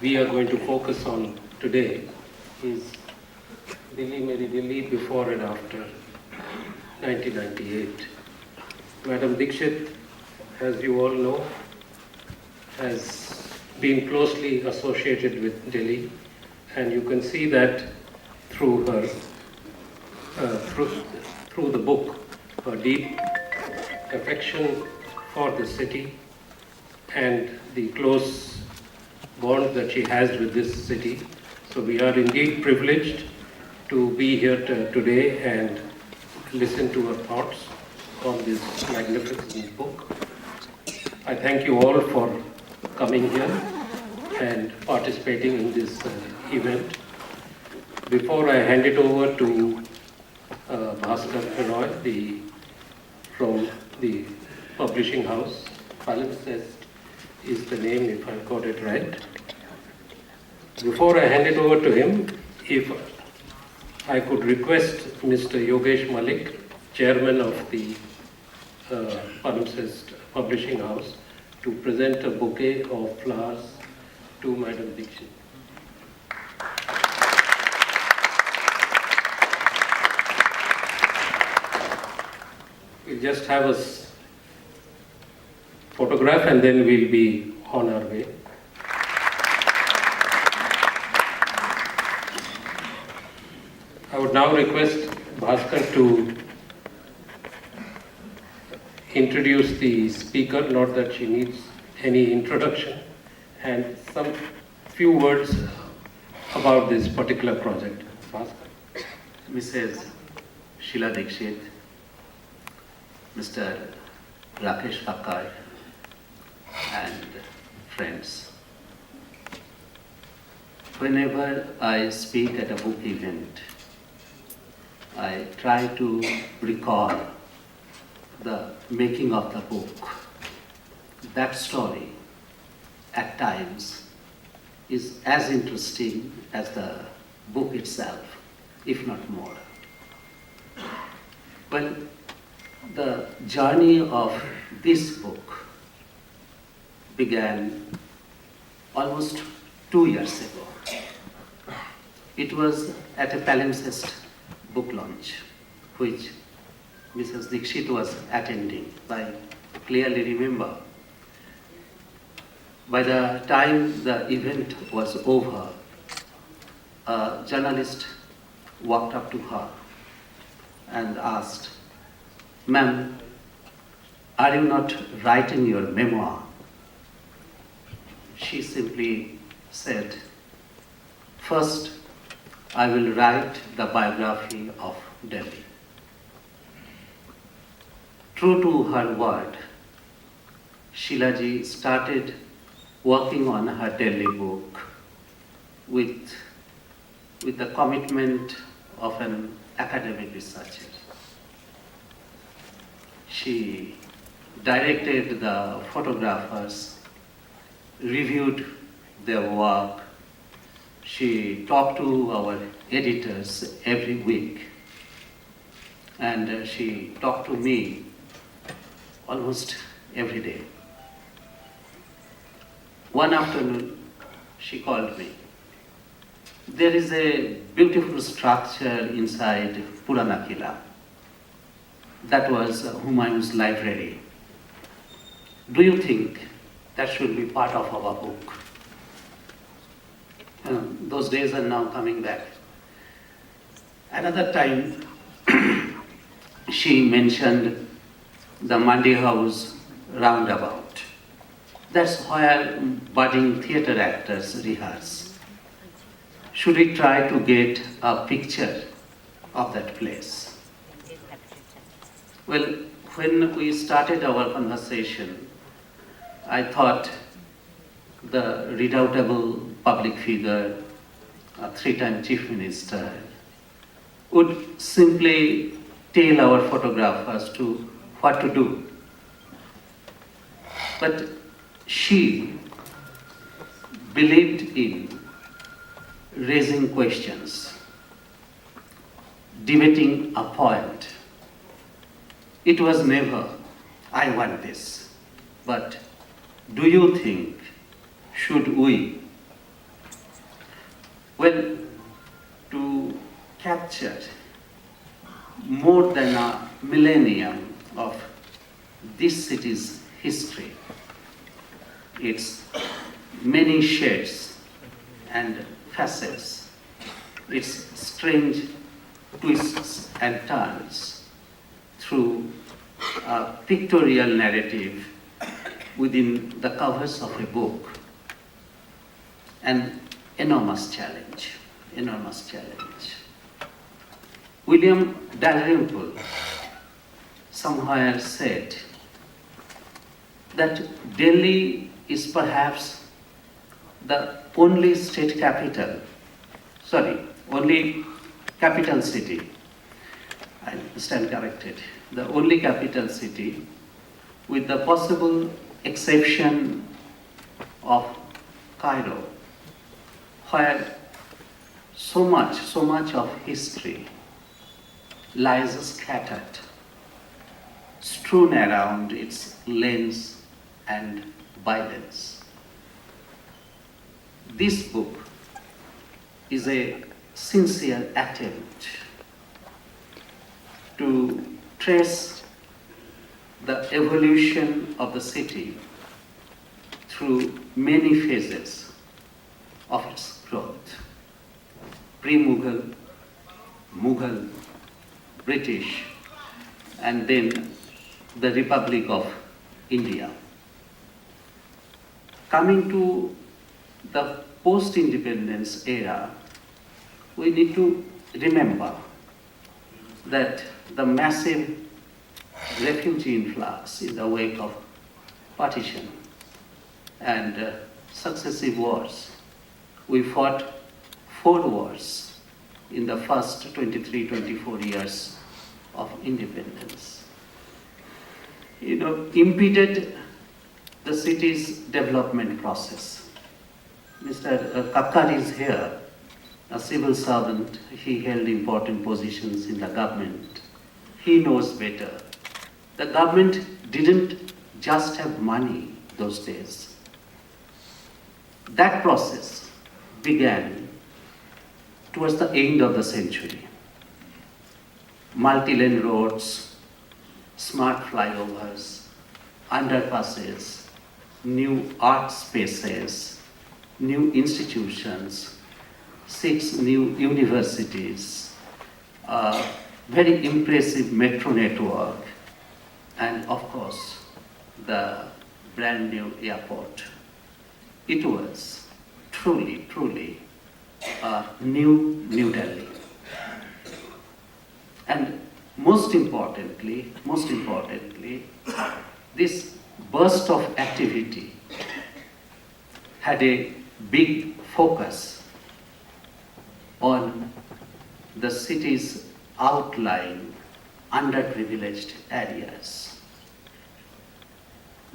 we are going to focus on today is Dilli Meri Dilli before and after 1998. Madam Dikshit, as you all know, has been closely associated with Delhi, and you can see that through her, through the book, her deep affection for the city and the close bond that she has with this city. So we are indeed privileged to be here today and listen to her thoughts on this magnificent book. I thank you all for coming here and participating in this event. Before I hand it over to Bhaskar Roy, from the publishing house, Palimpsest is the name, if I got it right. Before I hand it over to him, if I could request Mr. Yogesh Malik, chairman of the Palimpsest Publishing House, to present a bouquet of flowers to Madam Dikshit. We'll just have a photograph and then we'll be on our way. I would now request Bhaskar to introduce the speaker, not that she needs any introduction, and some few words about this particular project. Bhaskar. Mrs. Sheila Dikshit, Mr. Rakesh Thakkar, and friends. Whenever I speak at a book event, I try to recall the making of the book. That story, at times, is as interesting as the book itself, if not more. Well, the journey of this book began almost 2 years ago. It was at a Palimpsest book launch, which Mrs. Dikshit was attending. I clearly remember. By the time the event was over, a journalist walked up to her and asked, "Ma'am, are you not writing your memoir?" She simply said, "First, I will write the biography of Delhi." True to her word, Sheila ji started working on her Delhi book with the commitment of an academic researcher. She directed the photographers, reviewed their work. She talked to our editors every week, and she talked to me almost every day. One afternoon, she called me. "There is a beautiful structure inside Purana Kila. That was Humayun's library. Do you think that should be part of our book?" Those days are now coming back. Another time, she mentioned the Mandi House roundabout. That's where budding theatre actors rehearse. Should we try to get a picture of that place? Well, when we started our conversation, I thought the redoubtable public figure, a three-time chief minister, would simply tell our photographers what to do. But she believed in raising questions, debating a point. It was never, "I want this," but "Do you think should we Well, to capture more than a millennium of this city's history, its many shades and facets, its strange twists and turns through a pictorial narrative within the covers of a book. An enormous challenge, enormous challenge. William Dalrymple somewhere said that Delhi is perhaps the only only capital city, I stand corrected, the only capital city, with the possible exception of Cairo, where so much of history lies scattered, strewn around its lanes and bylanes. This book is a sincere attempt to trace the evolution of the city through many phases of its growth. Pre-Mughal, Mughal, British, and then the Republic of India. Coming to the post-independence era, we need to remember that the massive refugee influx in the wake of partition and successive wars. We fought 4 wars in the first 24 years of independence. Impeded the city's development process. Mr. Kakkar is here, a civil servant. He held important positions in the government. He knows better. The government didn't just have money those days. That process began towards the end of the century. Multi-lane roads, smart flyovers, underpasses, new art spaces, new institutions, 6 new universities, a very impressive metro network, and of course, the brand new airport. It was truly a new Delhi. And most importantly, this burst of activity had a big focus on the city's outlying, underprivileged areas.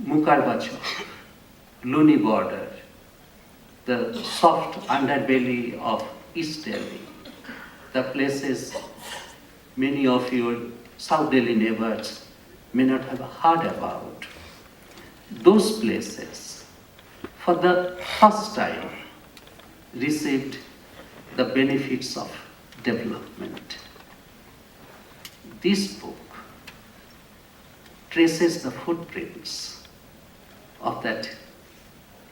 Mukarbacho, Luni border, the soft underbelly of East Delhi, the places many of your South Delhi neighbors may not have heard about. Those places, for the first time, received the benefits of development. This book traces the footprints of that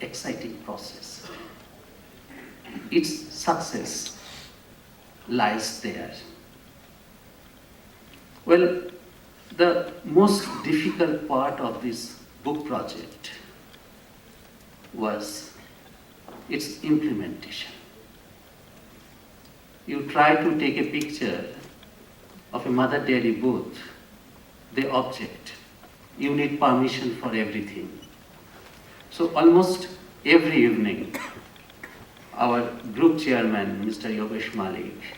exciting process. Its success lies there. Well, the most difficult part of this book project was its implementation. You try to take a picture of a mother dairy booth, they object. You need permission for everything. So almost every evening, our group chairman, Mr. Yogesh Malik,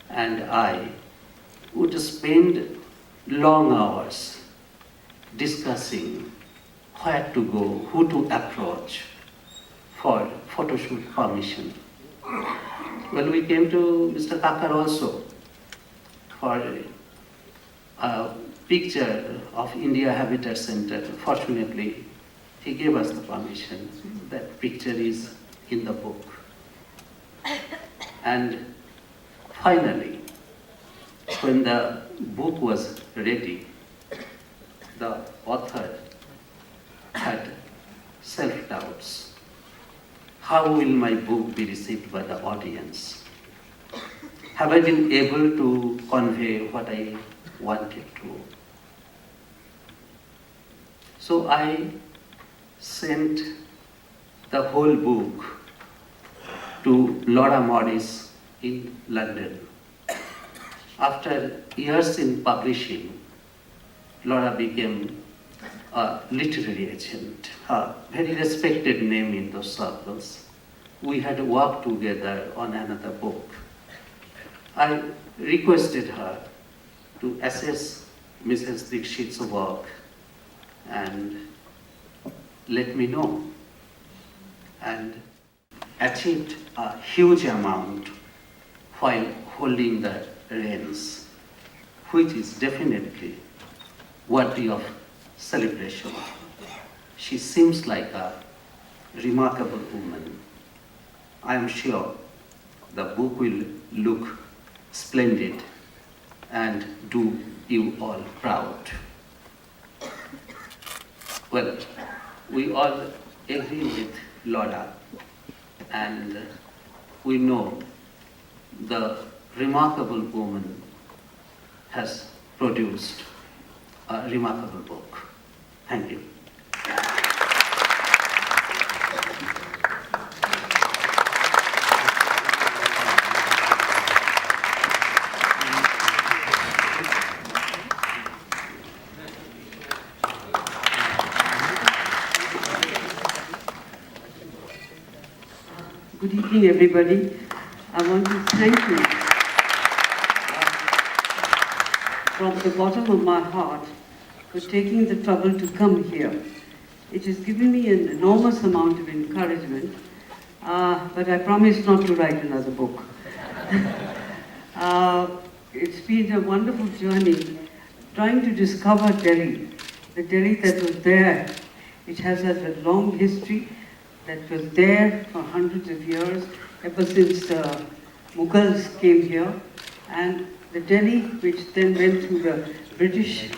and I would spend long hours discussing where to go, who to approach for photo shoot permission. Well, we came to Mr. Kakkar also for a picture of India Habitat Center. Fortunately, he gave us the permission. That picture is in the book. And finally, when the book was ready, the author had self-doubts. How will my book be received by the audience? Have I been able to convey what I wanted to? So I sent the whole book to Laura Morris in London. After years in publishing, Laura became a literary agent, a very respected name in those circles. We had worked together on another book. I requested her to assess Mrs. Dikshit's work and let me know, and achieved a huge amount while holding the reins, which is definitely worthy of celebration. She seems like a remarkable woman. I am sure the book will look splendid and do you all proud. Well, we all agree with Laura, and we know the remarkable woman has produced a remarkable book. Thank you. Good evening, everybody. I want to thank you from the bottom of my heart for taking the trouble to come here. It has given me an enormous amount of encouragement, but I promise not to write another book. It's been a wonderful journey trying to discover Delhi, the Delhi that was there. It has had a long history that was there for hundreds of years, ever since the Mughals came here, and the Delhi which then went through the British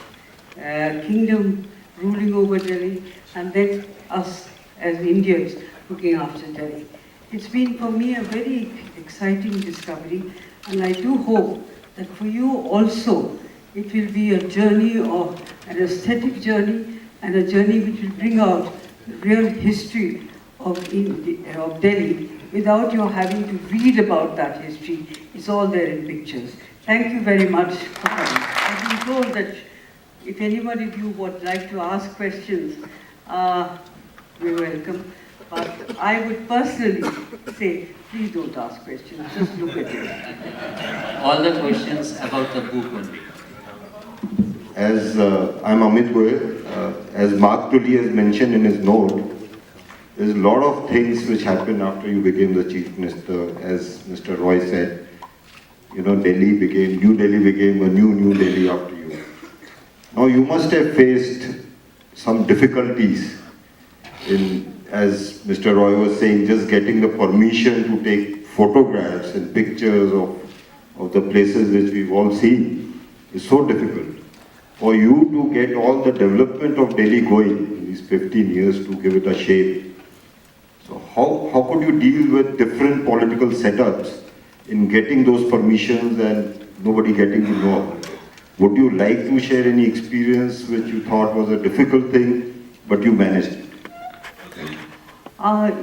kingdom ruling over Delhi, and then us as Indians looking after Delhi. It's been for me a very exciting discovery, and I do hope that for you also it will be a journey, or an aesthetic journey, and a journey which will bring out the real history of Delhi without your having to read about that history. It's all there in pictures. Thank you very much for coming. I've been told that if anybody of you would like to ask questions, you're welcome. But I would personally say, please don't ask questions, just look at it. All the questions about the book only. As I'm Amit Goyal, as Mark Tully has mentioned in his note, there's a lot of things which happened after you became the Chief Minister. As Mr. Roy said, New Delhi became a new Delhi after you. Now you must have faced some difficulties in, as Mr. Roy was saying, just getting the permission to take photographs and pictures of the places which we've all seen is so difficult. For you to get all the development of Delhi going in these 15 years to give it a shape. So how could you deal with different political setups in getting those permissions and nobody getting to know about it? Would you like to share any experience which you thought was a difficult thing, but you managed it?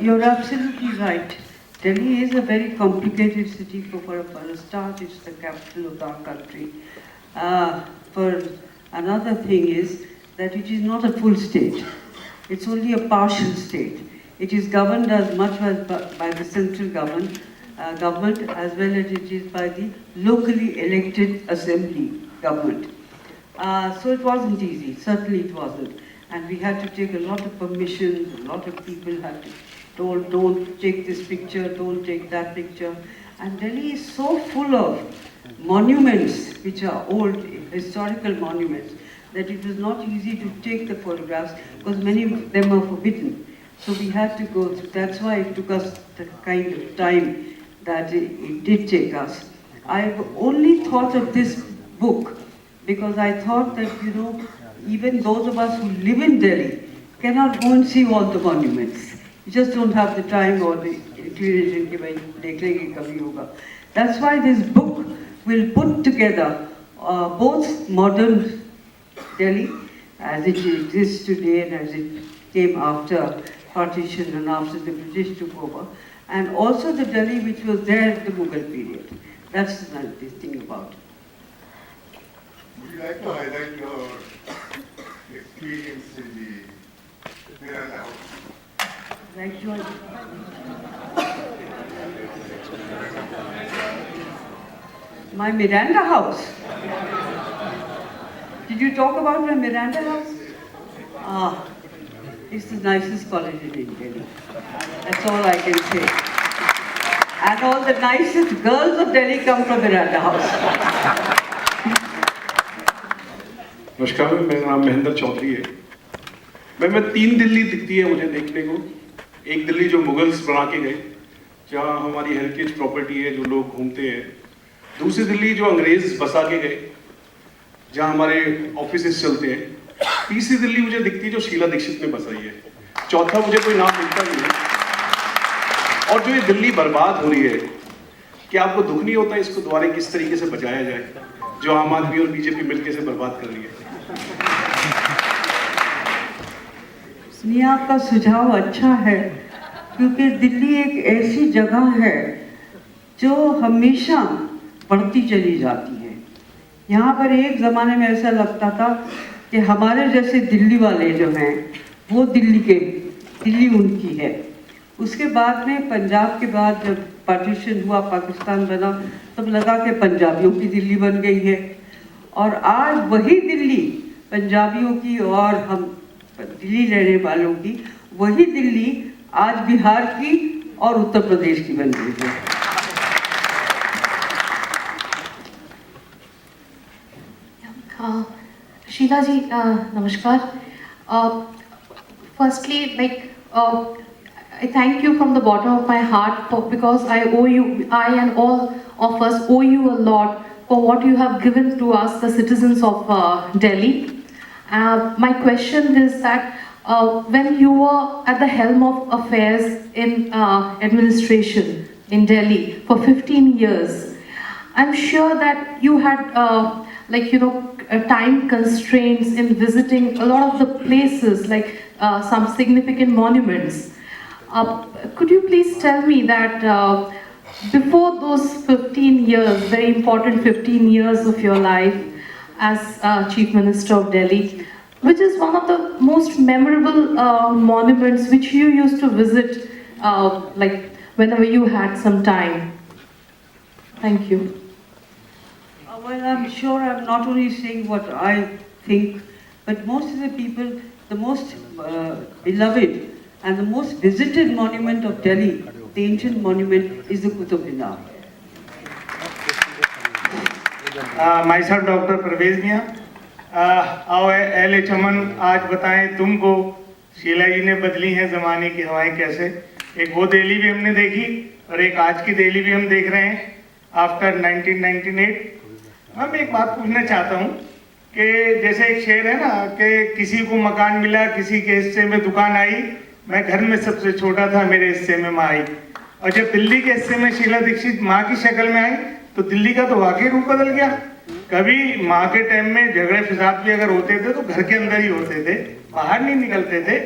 You're absolutely right. Delhi is a very complicated city. For a start, it's the capital of our country. For another thing is that it is not a full state. It's only a partial state. It is governed as much as by the central government as well as it is by the locally elected assembly government. So it wasn't easy, certainly it wasn't. And we had to take a lot of permissions, a lot of people had to told, don't take this picture, don't take that picture. And Delhi is so full of monuments, which are old historical monuments, that it was not easy to take the photographs because many of them are forbidden. So we had to go through, that's why it took us the kind of time that it did take us. I've only thought of this book because I thought that, you know, even those of us who live in Delhi cannot go and see all the monuments. You just don't have the time or the inclination कि भाई देख लेंगे कभी होगा. That's why this book will put together both modern Delhi as it exists today and as it came after partition and after the British took over, and also the Delhi which was there in the Mughal period. That's the nice thing about it. Would you like to highlight your experience in the Miranda House? Like your my Miranda house. Did you talk about my Miranda house? Ah, it's the nicest college in Delhi. That's all I can say. And all the nicest girls of Delhi come from Miranda house. नमस्कार, मेरा नाम महेंद्र चौधरी है। मैं 3 दिल्ली दिखती है मुझे देखने को। एक दिल्ली जो मुगल्स बना के गए, जहाँ हमारी हेरिटेज प्रॉपर्टी है, जो लोग घूमते हैं। दूसरी दिल्ली जो अंग्रेज बसा के गए, जहाँ हमारे ऑफिसेस चलते हैं। तीसरी दिल्ली मुझे दिखती है जो शीला दीक्षित ने बसाई है। चौथा मुझे कोई नाम मिलता नहीं है। और जो ये दिल्ली बर्बाद हो रही है, क्या आपको दुख नहीं होता इसको दोबारा किस तरीके से बचाया जाए, जो आम आदमी और बीजेपी मिलकर से बर्बाद कर रही है? नहीं, आपका सुझाव अच्छा है, क्योंकि दिल्ली एक ऐसी जगह है जो हमेशा बढ़ती चली जाती है। यहाँ पर एक ज़माने में ऐसा लगता था कि हमारे जैसे दिल्ली वाले जो हैं वो दिल्ली उनकी है। उसके बाद में पंजाब के बाद जब पार्टीशन हुआ, पाकिस्तान बना, तब लगा कि पंजाबियों की दिल्ली बन गई है। और आज वही दिल्ली पंजाबियों की और हम दिल्ली रहने वालों की, वही दिल्ली आज बिहार की और उत्तर प्रदेश की बन गई है। Sheila ji, namaskar. Firstly, I thank you from the bottom of my heart because I and all of us owe you a lot for what you have given to us, the citizens of Delhi. My question is that when you were at the helm of affairs in administration in Delhi for 15 years, I'm sure that you had time constraints in visiting a lot of the places, like some significant monuments. Could you please tell me that before those 15 years, very important 15 years of your life as Chief Minister of Delhi, which is one of the most memorable monuments which you used to visit whenever you had some time? Thank you. Well, I'm sure I'm not only saying what I think, but most of the people, the most beloved and the most visited monument of Delhi, the ancient monument, is the Qutub Minar. Myself, Dr. Parvez Mian. आओ एले चमन आज बताएं तुमको शीला जी ने बदली हैं ज़माने की हवाएं कैसे। एक वो दिल्ली भी हमने देखी और एक आज की दिल्ली भी हम देख रहे हैं आफ्टर 1998। मैं एक बात पूछना चाहता हूँ कि जैसे एक शेर है ना कि किसी को मकान मिला, किसी के हिस्से में दुकान आई, मैं घर में सबसे छोटा था, मेरे हिस्से में माँ आई। और जब दिल्ली के हिस्से में शीला दीक्षित माँ की शक्ल में आई तो दिल्ली का तो वाकई रूप बदल गया। कभी माँ के टाइम में झगड़े फिसाद भी अगर होते थे तो घर के अंदर ही होते थे, बाहर नहीं निकलते थे।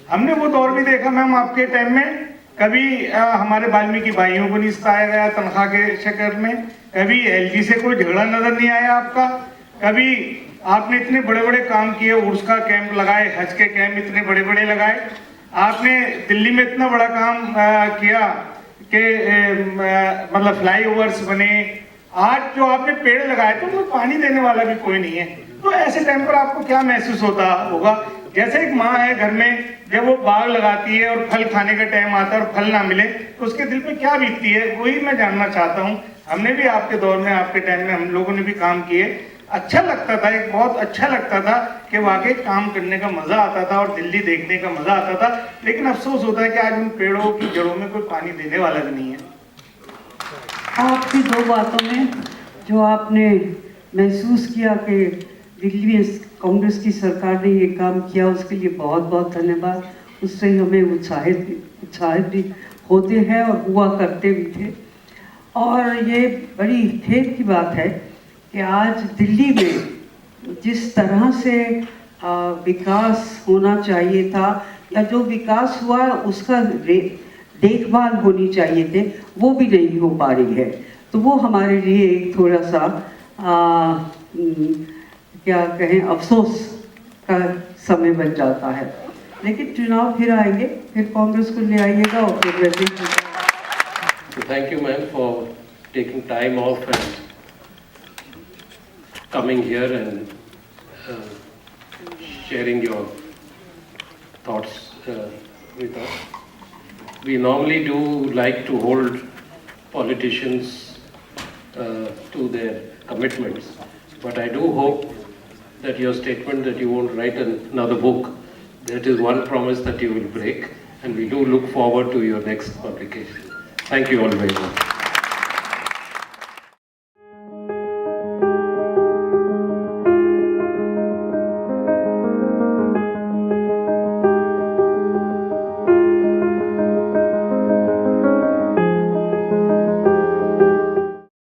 हमने वो दौर भी देखा मैम आपके टाइम में, कभी हमारे वाल्मीकि भाइयों को नहीं सताया गया तनख्वाह के चक्कर में, कभी एलजी से कोई झगड़ा नजर नहीं आया आपका, कभी आपने इतने बड़े बड़े काम किए, उर्स का कैंप लगाए, हज के कैंप इतने बड़े बड़े लगाए, आपने दिल्ली में इतना बड़ा काम किया कि मतलब फ्लाईओवर्स बने। आज जो आपने पेड़ लगाए थे उनको पानी देने वाला भी कोई नहीं है, तो ऐसे टाइम पर आपको क्या महसूस होता होगा? जैसे एक माँ है घर में, जब वो बाग लगाती है और फल खाने का टाइम आता है और फल ना मिले तो उसके दिल पे क्या बीतती है, वही मैं जानना चाहता हूँ। हमने भी आपके दौर में, आपके टाइम में हम लोगों ने भी काम किए, अच्छा लगता था, एक बहुत अच्छा लगता था कि वाकई काम करने का मजा आता था और दिल्ली देखने का मजा आता था। लेकिन अफसोस होता है कि आज उन पेड़ों की जड़ों में कोई पानी देने वाला भी नहीं है। बातों में जो आपने महसूस किया कि दिल्ली में कांग्रेस की सरकार ने ये काम किया, उसके लिए बहुत बहुत धन्यवाद। उससे हमें उत्साहित भी होते हैं और हुआ करते भी थे। और ये बड़ी खेद की बात है कि आज दिल्ली में जिस तरह से विकास होना चाहिए था या जो विकास हुआ उसका देखभाल होनी चाहिए थे, वो भी नहीं हो पा रही है। तो वो हमारे लिए एक थोड़ा सा क्या कहें, अफसोस का समय बन जाता है। लेकिन चुनाव फिर आएंगे, फिर कांग्रेस को ले आइएगा और फिर वैसे ही। So thank you, ma'am, for taking time off and coming here and sharing your thoughts with us. We normally do like to hold politicians to their commitments, but I do hope that your statement that you won't write another book, that is one promise that you will break, and we do look forward to your next publication. Thank you all very much.